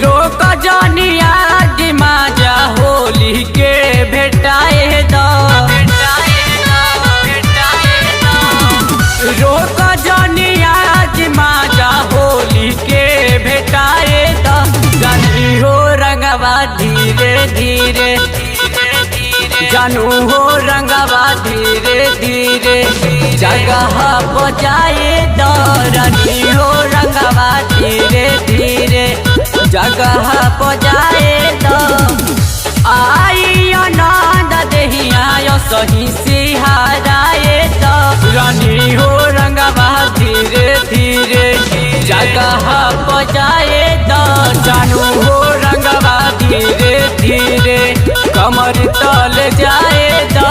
रोक जानिया दिमाजा होली के भेटाए द रोक जानिया दिमाजा होली के भेटाए द जानी हो रंगवा धीरे धीरे जानू हो रंगवा धीरे धीरे जगह बजाए द रानी हो रंगवा धीरे धीरे जगह बजाए द आई आनंद देहिया सही सिहाराए द रानी हो रंगवा धीरे धीरे जगह बजाए द जानू हो रंगवा धीरे धीरे कमर तल जाए द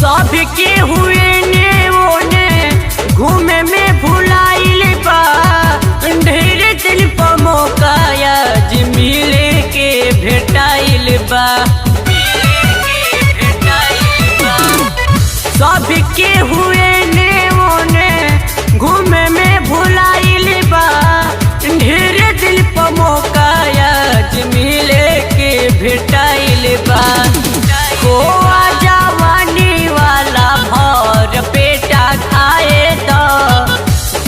सबके हुए ने ओने घूमे में भुलाइल बा ढेर दिल पर मौका आज मिले के भेटाइल बा सबके हुए ने ओने घूमे में भुलाइल बा ढेर दिल पर मौका आज मिले के भेटाइल बा खोआ जवानी वाला भर पेटा खाए तो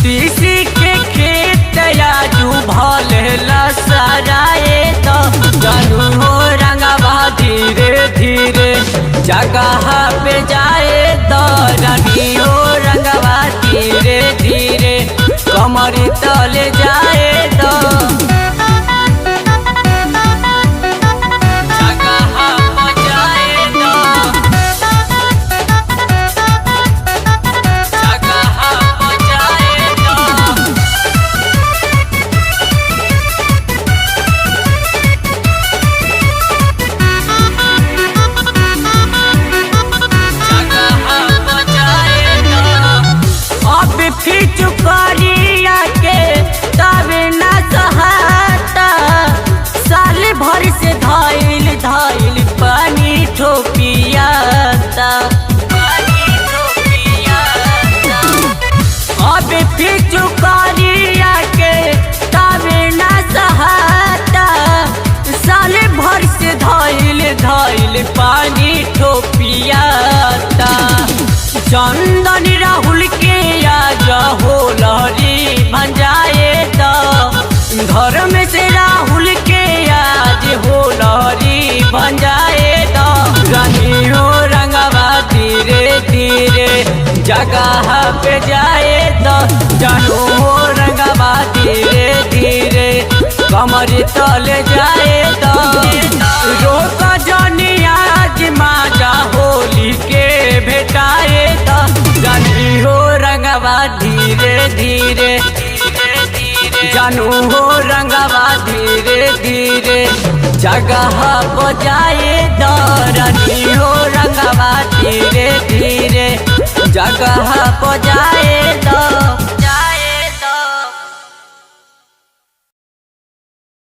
तीसी के खेत आजू भल लसराए तो जानू हो रंगवा धीरे धीरे जगह पे जाए तो रानी हो रंगवा धीरे धीरे कमर तल जाए तो चुकरिया के तब न सहाता साल भर से धाइल धाइल पानी ठोपियाता अब फिर चुकरिया के तब न सहाता साल भर से धाइल धाइल पानी ठोपियाता चंदन राहुल के आज हो लहरी भंजाए तो घर में से राहुल के आज हो लहरी भंजाए तो रानी हो रंगवा धीरे धीरे जगह पे जाए तो जानू हो रंगवा धीरे धीरे कमर तल जाए तो रोक जानिया माजा होली के भेटाए तो जानी हो रंगवा धीरे धीरे जानू हो रंगवा धीरे धीरे जगह बजाए द रानी हो रंगवा धीरे धीरे जगह बजाए